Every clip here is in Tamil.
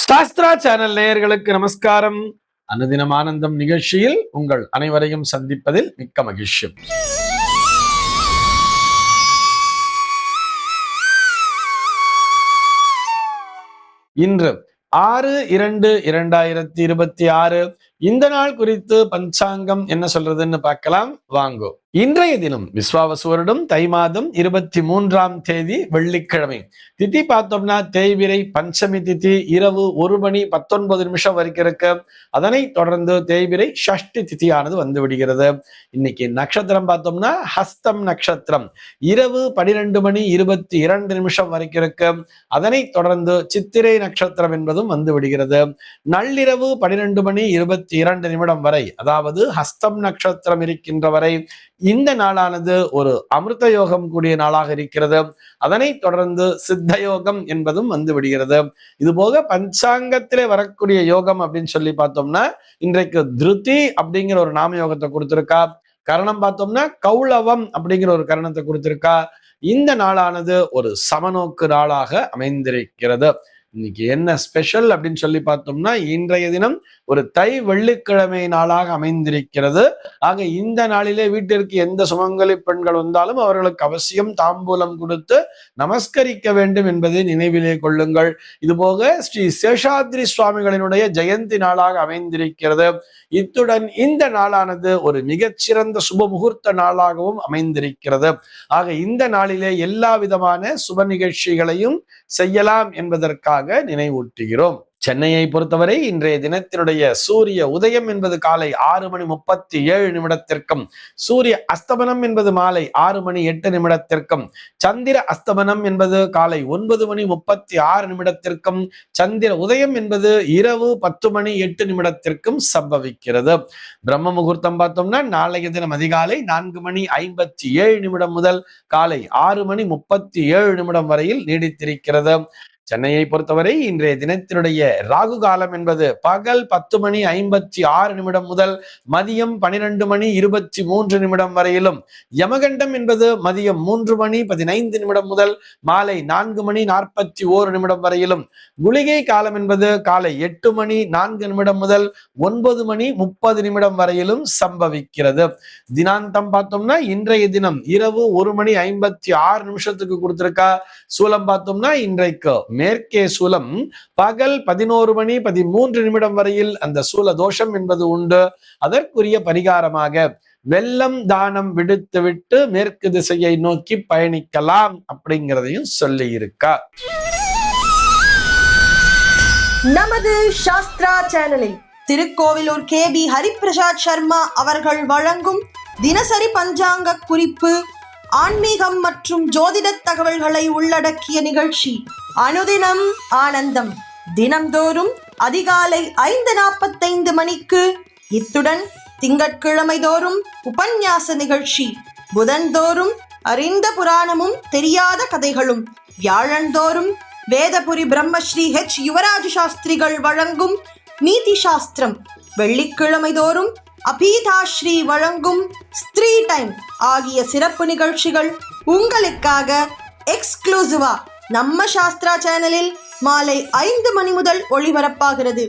சாஸ்திரா சேனல் நேயர்களுக்கு நமஸ்காரம். அனுதினம் ஆனந்தம் நிகழ்ச்சியில் உங்கள் அனைவரையும் சந்திப்பதில் மிக்க மகிழ்ச்சி. இன்று 6/2/2026 இந்த நாள் குறித்து பஞ்சாங்கம் என்ன சொல்றதுன்னு பார்க்கலாம் வாங்கோ. இன்றைய தினம் விஸ்வாவசு வருடம் தை மாதம் 23ஆம் தேதி வெள்ளிக்கிழமை. திதி பார்த்தோம்னா தேய்பிரை பஞ்சமி திதி இரவு 1:19 வரைக்கும் இருக்கு. அதனை தொடர்ந்து தேய்பிரை ஷஷ்டி திதியானது வந்து விடுகிறது. இன்னைக்கு நட்சத்திரம் பார்த்தோம்னா ஹஸ்தம் நட்சத்திரம் இரவு 12:22 வரைக்கும் இருக்கு. அதனை தொடர்ந்து சித்திரை நட்சத்திரம் என்பதும் வந்து விடுகிறது. நள்ளிரவு 12:22 வரை, அதாவது ஹஸ்தம் நட்சத்திரம் இருக்கின்ற வரை இந்த நாளானது ஒரு அமிர்த யோகம் கூடிய நாளாக இருக்கிறது. அதனை தொடர்ந்து சித்த யோகம் என்பதும் வந்து விடுகிறது. இது போக பஞ்சாங்கத்திலே வரக்கூடிய யோகம் அப்படின்னு சொல்லி பார்த்தோம்னா இன்றைக்கு திருதி அப்படிங்கிற ஒரு நாம யோகத்தை கொடுத்திருக்கா. கரணம் பார்த்தோம்னா கௌளவம் அப்படிங்கிற ஒரு கரணத்தை கொடுத்திருக்கா. இந்த நாளானது ஒரு சமநோக்கு நாளாக அமைந்திருக்கிறது. இன்னைக்கு என்ன ஸ்பெஷல் அப்படின்னு சொல்லி பார்த்தோம்னா இன்றைய தினம் ஒரு தை வெள்ளிக்கிழமை நாளாக அமைந்திருக்கிறது. ஆக இந்த நாளிலே வீட்டிற்கு எந்த சுமங்கலி பெண்கள் வந்தாலும் அவர்களுக்கு அவசியம் தாம்பூலம் கொடுத்து நமஸ்கரிக்க வேண்டும் என்பதை நினைவிலே கொள்ளுங்கள். இது போக ஸ்ரீ சேஷாத்ரி சுவாமிகளினுடைய ஜெயந்தி நாளாக அமைந்திருக்கிறது. இத்துடன் இந்த நாளானது ஒரு மிகச்சிறந்த சுப முகூர்த்த நாளாகவும் அமைந்திருக்கிறது. ஆக இந்த நாளிலே எல்லா விதமான சுப நிகழ்ச்சிகளையும் செய்யலாம் என்பதற்காக நினைவூட்டுகிறோம். சென்னையை பொறுத்தவரை இன்றைய தினத்தினுடைய சூரிய உதயம் என்பது காலை 6:37 சூரிய அஸ்தமனம் என்பது மாலை 6:08 சந்திர அஸ்தமனம் என்பது காலை 9:36 சந்திர உதயம் என்பது இரவு 10:08 சம்பவிக்கிறது. பிரம்ம முகூர்த்தம் பார்த்தோம்னா நாளைய தினம் அதிகாலை 4:57 முதல் காலை 6:37 வரையில் நீடித்திருக்கிறது. சென்னையை பொறுத்தவரை இன்றைய தினத்தினுடைய ராகு காலம் என்பது பகல் 10:56 முதல் மதியம் 12:23 வரையிலும், யமகண்டம் என்பது மதியம் 3:15 முதல் மாலை 4:41 வரையிலும், குளிகை காலம் என்பது காலை 8:04 முதல் 9:30 வரையிலும் சம்பவிக்கிறது. தினாந்தம் பார்த்தோம்னா இன்றைய தினம் இரவு 1:56 கொடுத்திருக்கா. சூலம் பார்த்தோம்னா இன்றைக்கு மேற்கே சூலம் பகல் 11:13 வரையில் அந்த சூல தோஷம் என்பது உண்டு. அதற்குரிய பரிகாரமாக வெள்ளம் தானம் விடுத்துவிட்டு மேற்கு திசையை நோக்கி பயணிக்கலாம் அப்படிங்கிறதையும் சொல்லி இருக்கா. நமது சாஸ்திரா சேனலில் திருக்கோவிலூர் KB ஹரிபிரசாத் சர்மா அவர்கள் வழங்கும் தினசரி பஞ்சாங்க குறிப்பு, ஆன்மீகம் மற்றும் ஜோதிட தகவல்களை உள்ளடக்கிய நிகழ்ச்சி அனுதினம் ஆனந்தம். தினம்தோறும் அதிகாலை 5:45 இத்துடன் திங்கட்கிழமை தோறும் உபன்யாச நிகழ்ச்சி, புதன்தோறும் அறிந்த புராணமும் தெரியாத கதைகளும், வியாழந்தோறும் வேதபுரி பிரம்மஸ்ரீ யுவராஜ சாஸ்திரிகள் வழங்கும் நீதி சாஸ்திரம், வெள்ளிக்கிழமை தோறும் அபீதாஸ்ரீ வழங்கும் ஸ்திரீ டைம் ஆகிய சிறப்பு நிகழ்ச்சிகள் உங்களுக்காக எக்ஸ்க்ளூசிவா நம்ம சாஸ்திரா சேனலில் மாலை 5 மணி முதல் ஒளிபரப்பாகிறது.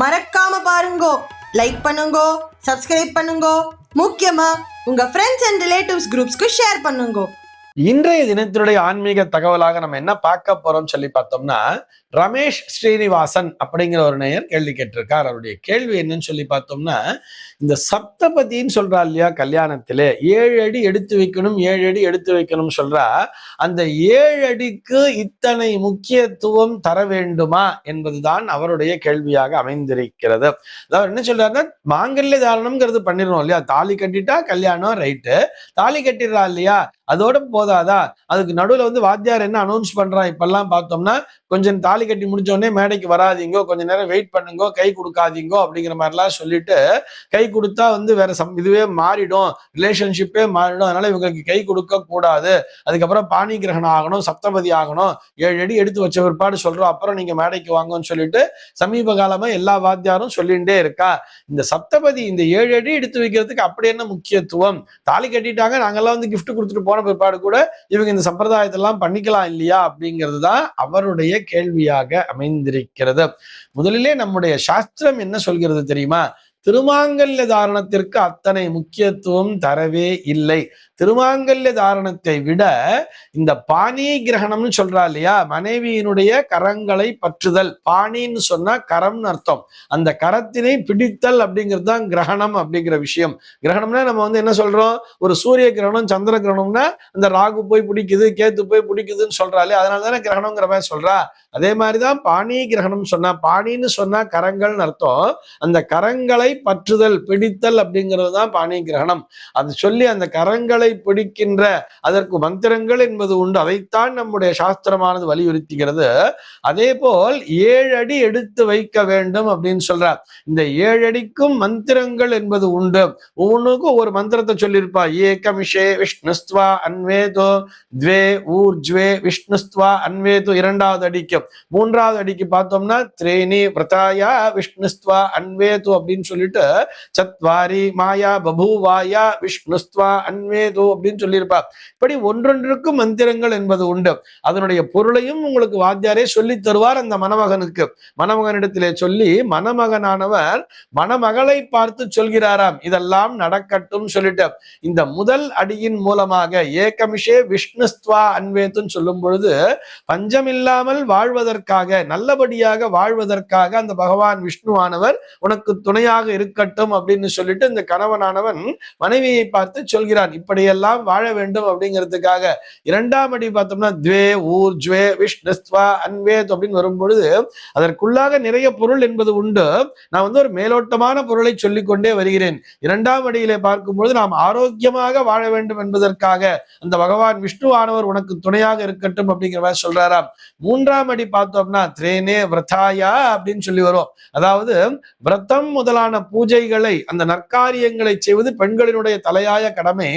மறக்காம பாருங்கோ, லைக் பண்ணுங்கோ, சப்ஸ்கிரைப் பண்ணுங்கோ, முக்கியமா உங்க ஃப்ரெண்ட்ஸ் அண்ட் ரிலேட்டிவ்ஸ் குரூப்ஸ்க்கு ஷேர் பண்ணுங்கோ. இன்றைய தினத்தினுடைய ஆன்மீக தகவலாக நம்ம என்ன பார்க்க போறோம் சொல்லி பார்த்தோம்னா, ரமேஷ் ஸ்ரீனிவாசன் அப்படிங்கிற ஒரு நேயர் கேள்வி கேட்டிருக்கார். அவருடைய கேள்வி என்னன்னு சொல்லி பார்த்தோம்னா, இந்த சப்தபதின்னு சொல்றா இல்லையா, கல்யாணத்திலே 7 அடி எடுத்து வைக்கணும் 7 அடி எடுத்து வைக்கணும் சொல்றா, அந்த 7 அடிக்கு இத்தனை முக்கியத்துவம் தர வேண்டுமா என்பதுதான் அவருடைய கேள்வியாக அமைந்திருக்கிறது. அதாவது என்ன சொல்றாருன்னா, மாங்கல்ய தாரணம்ங்கிறது பண்ணிடணும் இல்லையா, தாலி கட்டிட்டா கல்யாணம் ரைட்டு, தாலி கட்டிடுறா இல்லையா அதோட போதாதா, அதுக்கு நடுவுல வந்து வாத்தியார் என்ன அனௌன்ஸ் பண்றான் இப்பெல்லாம் பார்த்தோம்னா, கொஞ்சம் தாலி கட்டி முடிச்ச உடனே மேடைக்கு வராதீங்கோ, கொஞ்ச நேரம் வெயிட் பண்ணுங்கோ, கை கொடுக்காதீங்கோ அப்படிங்கிற மாதிரிலாம் சொல்லிட்டு, கை கொடுத்தா வந்து வேற இதுவே மாறிடும், ரிலேஷன்ஷிப்பே மாறிடும், அதனால இவங்களுக்கு கை கொடுக்க கூடாது, அதுக்கப்புறம் பாணி கிரகணம் ஆகணும், சப்தபதி ஆகணும், 7 அடி எடுத்து வச்ச பிற்பாடு சொல்றோம், அப்புறம் நீங்க மேடைக்கு வாங்கன்னு சொல்லிட்டு சமீப காலமா எல்லா வாத்தியாரும் சொல்லிகிட்டே இருக்கா. இந்த சப்தபதி இந்த 7 அடி எடுத்து வைக்கிறதுக்கு அப்படி என்ன முக்கியத்துவம், தாலி கட்டிட்டாங்க நாங்கெல்லாம் வந்து கிஃப்ட் கொடுத்துட்டு போனா போன பிற்பாடு கூட இவங்க இந்த சம்பிரதாயத்தை எல்லாம் பண்ணிக்கலாம் இல்லையா அப்படிங்கிறது தான் அவருடைய கேள்வியாக அமைந்திருக்கிறது. முதலிலே நம்முடைய சாஸ்திரம் என்ன சொல்கிறது தெரியுமா? திருமாங்கல்ய தாரணத்திற்கு அத்தனை முக்கியத்துவம் தரவே இல்லை. திருமாங்கல்ய தாரணத்தை விட இந்த பாணி கிரகணம்னு சொல்றா இல்லையா, மனைவியினுடைய கரங்களை பற்றுதல். பாணின்னு சொன்னா கரம்னு அர்த்தம். அந்த கரத்தினை பிடித்தல் அப்படிங்கிறது தான் கிரகணம் அப்படிங்கிற விஷயம். கிரகணம்னா நம்ம என்ன சொல்றோம், ஒரு சூரிய கிரகணம் சந்திர கிரகணம்னா அந்த ராகு போய் பிடிக்குது கேத்து போய் பிடிக்குதுன்னு சொல்றாலே, அதனால தானே கிரகணம்ங்கிற மாதிரி சொல்றா. அதே மாதிரிதான் பாணி கிரகணம் சொன்னா, பாணின்னு சொன்னா கரங்கள்னு அர்த்தம். அந்த கரங்களை பற்றுதல் பிடித்தல் அப்படிங்கிறது தான் பாணி கிரகணம். அது சொல்லி அந்த கரங்களை பிடிக்கின்ற அதற்கு மந்திரங்கள் என்பது உண்டு. அதைத்தான் நம்முடைய சாஸ்திரமானது வலியுறுத்துகிறது. அதே போல் 7 அடி எடுத்து வைக்க வேண்டும் அப்படின்னு சொல்றார். இந்த 7 அடிக்கும் மந்திரங்கள் என்பது உண்டு. ஒவ்வொன்றுக்கும் ஒரு மந்திரத்தை சொல்லியிருப்பா. ஏகமிஷே விஷ்ணுஸ்துவா அன்வேதோ துவே ஊர்ஜ்வே விஷ்ணுஸ்துவா அன்வேதோ 2வது அடிக்கும். 3வது அடிக்கு பார்த்தோம்னா த்ரேணி விரதாயா விஷ்ணுஸ்துவா அன்வேதோ அப்படின்னு சொல்லிட்டு சத்வாரி மாயா பபூவாயா விஷ்ணுஸ்துவா அன்வேதோ அப்படின்னு சொல்லியிருப்பா. இப்படி ஒன்றொன்றுக்கும் மந்திரங்கள் என்பது உண்டு. அதனுடைய பொருளையும் உங்களுக்கு வாத்தியாரே சொல்லி தருவார். அந்த மணமகனுக்கு மணமகனிடத்திலே சொல்லி மணமகனானவர் மணமகளை பார்த்து சொல்கிறாராம், இதெல்லாம் நடக்கட்டும் சொல்லிட்டு. இந்த முதல் அடியின் மூலமாக ஏகமிஷே விஷ்ணுஸ்துவா அன்வேத்துன்னு சொல்லும் பொழுது பஞ்சமில்லாமல் வாழ்வதற்காக, நல்லபடியாக வாழ்வதற்காக அந்த பகவான் விஷ்ணுவானவர் உனக்கு துணையாக இருக்கட்டும் அப்படின்னு சொல்லிட்டு இந்த கணவனானவன் மனைவியை பார்த்து சொல்கிறான். இப்படியெல்லாம் வாழ வேண்டும் அப்படிங்கிறதுக்காக. 2ஆம் அடி பார்த்தோம்னா துவே ஊர்ஜ்வே விஷ்ணுஸ்துவா அன்வேத் அப்படின்னு வரும்பொழுது அதற்குள்ளாக நிறைய பொருள் என்பது உண்டு. நான் ஒரு மேலோட்டமான பொருளை சொல்லிக்கொண்டே வருகிறேன். 2ஆம் அடியிலே பார்க்கும்பொழுது நாம் ஆரோக்கியமாக வாழ வேண்டும் என்பதற்காக அந்த பகவான் விஷ்ணுவானவர் உனக்கு துணையாக இருக்கட்டும் அப்படிங்கிற மாதிரி சொல்றாராம். 3ஆம் அடி பார்த்தோம்னா த்ரேனே விரதாயா அப்படின்னு சொல்லி வரும். அதாவது விரதம் முதலான பூஜைகளை, அந்த நற்காரியங்களை செய்வது பெண்களினுடைய தலையாய கடமை.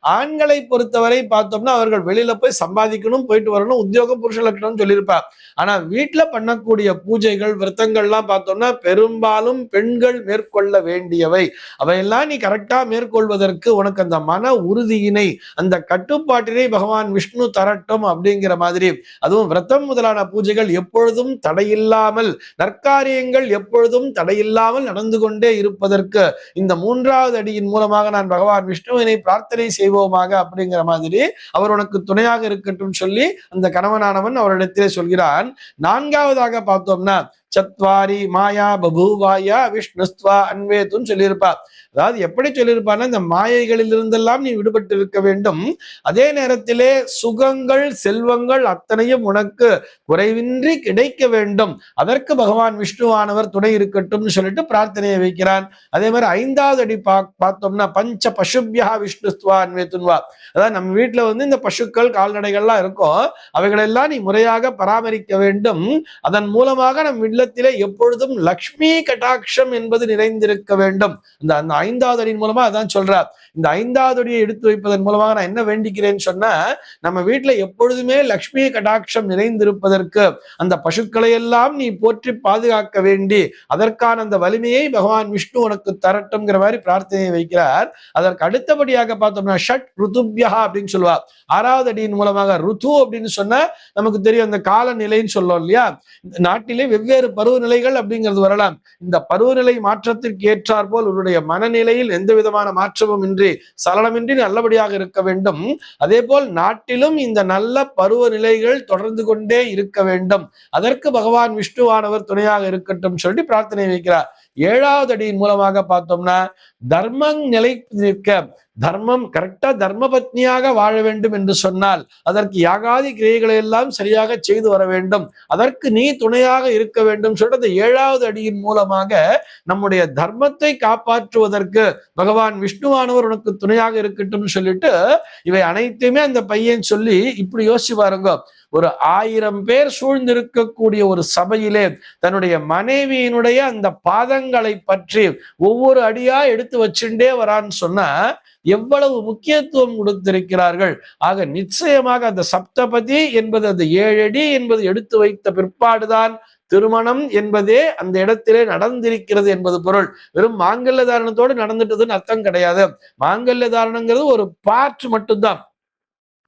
ஆண்களை பொறுத்தவரை பார்த்தோம்னா அவர்கள் வெளியில போய் சம்பாதிக்கணும், போயிட்டு வரணும், உத்தியோகம் புருஷ லட்சணம் சொல்லியிருப்பார். ஆனா வீட்டுல பண்ணக்கூடிய பூஜைகள் விரதங்கள்லாம் பார்த்தோம்னா பெரும்பாலும் பெண்கள் மேற்கொள்ள வேண்டியவை. அவையெல்லாம் நீ கரெக்டா மேற்கொள்வதற்கு உனக்கு அந்த மன உறுதியினை, அந்த கட்டுப்பாட்டினை பகவான் விஷ்ணு தரட்டும் அப்படிங்கிற மாதிரி. அதுவும் விரதம் முதலான பூஜைகள் எப்பொழுதும் தடையில்லாமல், நற்காரியங்கள் எப்பொழுதும் தடையில்லாமல் நடந்து கொண்டே இருப்பதற்கு இந்த 3வது அடியின் மூலமாக நான் பகவான் விஷ்ணுவினை பிரார்த்தனை செய்வோமாக அப்படிங்கிற மாதிரி அவர் உனக்கு துணையாக இருக்கட்டும் சொல்லி அந்த கணவனானவன் அவரிடத்திலே சொல்கிறான். 4வதாக பார்த்தோம்னா சத்வாரி மாயா பபூவாயா விஷ்ணுஸ்துவா அன்வேத்துன்னு சொல்லியிருப்பார். அதாவது எப்படி சொல்லியிருப்பான்னா, இந்த மாயைகளில் இருந்தெல்லாம் நீ விடுபட்டு இருக்க வேண்டும். அதே நேரத்திலே சுகங்கள் செல்வங்கள் அத்தனையும் உனக்கு குறைவின்றி கிடைக்க வேண்டும். அதற்கு பகவான் விஷ்ணுவானவர் துணை இருக்கட்டும் சொல்லிட்டு பிரார்த்தனையை வைக்கிறான். அதே மாதிரி 5வது அடி பார்த்தோம்னா பஞ்ச பசுபியா விஷ்ணுஸ்துவா அன்வேத்துன்வா. அதாவது நம்ம வீட்டுல இந்த பசுக்கள் கால்நடைகள்லாம் இருக்கும். அவைகளெல்லாம் நீ முறையாக பராமரிக்க வேண்டும். அதன் மூலமாக நம் இல்லத்திலே எப்பொழுதும் லக்ஷ்மி கடாட்சம் என்பது நிறைந்திருக்க வேண்டும். அந்த 5வது அடியின் மூலமா அதான் சொல்றார். இந்த 5வது அடியை எடுத்து வைப்பதன் மூலமாக நான் என்ன வேண்டிக்கிறேன்னு சொன்னா, நம்ம வீட்டுல எப்பொழுதுமே லக்ஷ்மி கடாட்சம் நிறைந்திருப்பதற்கு அந்த பசுக்களை எல்லாம் நீ போற்றி பாதுகாக்க வேண்டி அதற்கான அந்த வலிமையை பகவான் விஷ்ணு உனக்கு தரட்டும்ங்கிற மாதிரி பிரார்த்தனையை வைக்கிறார். அதற்கு அடுத்தபடியாக பார்த்தோம்னா ஷட் ருதுபியா அப்படின்னு சொல்லுவார். 6வது அடியின் மூலமாக ருது அப்படின்னு சொன்னா நமக்கு தெரியும், அந்த காலநிலைன்னு சொல்லும் இல்லையா. இந்த நாட்டிலே வெவ்வேறு பருவநிலைகள் அப்படிங்கிறது வரலாம். இந்த பருவநிலை மாற்றத்திற்கு ஏற்றார் போல் உன்னுடைய மனநிலையில் எந்த விதமான மாற்றமும் இன்றி சலனமின்றி நல்லபடியாக இருக்க வேண்டும். அதே போல் நாட்டிலும் இந்த நல்ல பருவநிலைகள் தொடர்ந்து கொண்டே இருக்க வேண்டும். அதற்கு பகவான் விஷ்ணுவானவர் துணையாக இருக்கட்டும் சொல்லி பிரார்த்தனை வைக்கிறார். 7வது அடியின் மூலமாக பார்த்தோம்னா தர்மம் நிலை நிற்க, தர்மம் கரெக்டா தர்ம பத்னியாக வாழ வேண்டும் என்று சொன்னால் அதற்கு யாகாதி கிரியைகளை எல்லாம் சரியாக செய்து வர வேண்டும். அதற்கு நீ துணையாக இருக்க வேண்டும் சொல்லிட்டு அந்த 7வது அடியின் மூலமாக நம்முடைய தர்மத்தை காப்பாற்றுவதற்கு பகவான் விஷ்ணுவானவர் உனக்கு துணையாக இருக்கட்டும் சொல்லிட்டு இவை அனைத்தையுமே அந்த பையன் சொல்லி இப்படி யோசிச்சு பாருங்க. ஒரு 1000 பேர் சூழ்ந்திருக்கக்கூடிய ஒரு சபையிலே தன்னுடைய மனைவியினுடைய அந்த பாதங்களை பற்றி ஒவ்வொரு அடியா எடுத்து வச்சுட்டே வரான்னு சொன்னா எவ்வளவு முக்கியத்துவம் கொடுத்திருக்கிறார்கள். ஆக நிச்சயமாக அந்த சப்தபதி என்பது, அந்த 7 அடி என்பது எடுத்து வைத்த பிற்பாடுதான் திருமணம் என்பதே அந்த இடத்திலே நடந்திருக்கிறது என்பது பொருள். வெறும் மாங்கல்ய தாரணத்தோடு நடந்துட்டதுன்னு அர்த்தம் கிடையாது. மாங்கல்ய தாரணங்கிறது ஒரு பார்ட் மட்டும்தான்.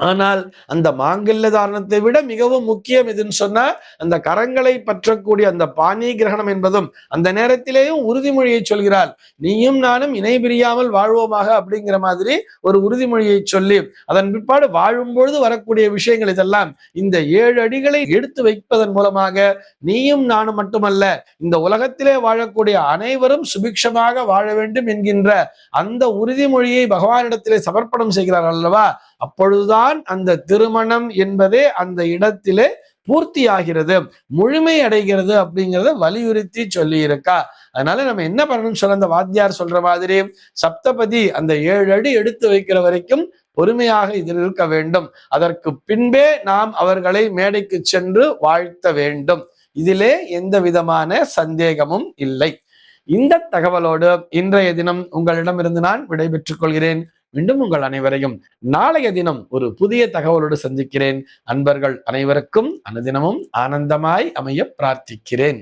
ஆனால் அந்த மாங்கல்ய தாரணத்தை விட மிகவும் முக்கியம் எதுன்னு சொன்னா அந்த கரங்களை பற்றக்கூடிய அந்த பாணி கிரகணம் என்பதும் அந்த நேரத்திலேயும் உறுதிமொழியை சொல்கிறாள். நீயும் நானும் இணை பிரியாமல் வாழ்வோமாக அப்படிங்கிற மாதிரி ஒரு உறுதிமொழியை சொல்லி அதன் பிற்பாடு வாழும் பொழுது வரக்கூடிய விஷயங்கள் இதெல்லாம் இந்த 7 அடிகளை எடுத்து வைப்பதன் மூலமாக நீயும் நானும் மட்டுமல்ல இந்த உலகத்திலே வாழக்கூடிய அனைவரும் சுபிக்ஷமாக வாழ வேண்டும் என்கின்ற அந்த உறுதிமொழியை பகவானிடத்திலே சமர்ப்பணம் செய்கிறார் அல்லவா. அப்பொழுதுதான் அந்த திருமணம் என்பதே அந்த இடத்திலே பூர்த்தி ஆகிறது, முழுமை அடைகிறது அப்படிங்கிறத வலியுறுத்தி சொல்லி இருக்கா. அதனால நம்ம என்ன பண்ணணும்னு சொல்ல அந்த வாத்தியார் சொல்ற மாதிரி சப்தபதி அந்த 7 அடி எடுத்து வைக்கிற வரைக்கும் பொறுமையாக இதில் இருக்க வேண்டும். அதற்கு பின்பே நாம் அவர்களை மேடைக்கு சென்று வாழ்த்த வேண்டும். இதிலே எந்த விதமான சந்தேகமும் இல்லை. இந்த தகவலோடு இன்றைய தினம் உங்களிடமிருந்து நான் விடைபெற்றுக் கொள்கிறேன். மீண்டும் உங்கள் அனைவரையும் நாளைய தினம் ஒரு புதிய தகவலோடு சந்திக்கிறேன். அன்பர்கள் அனைவருக்கும் அனுதினமும் ஆனந்தமாய் அமைய பிரார்த்திக்கிறேன்.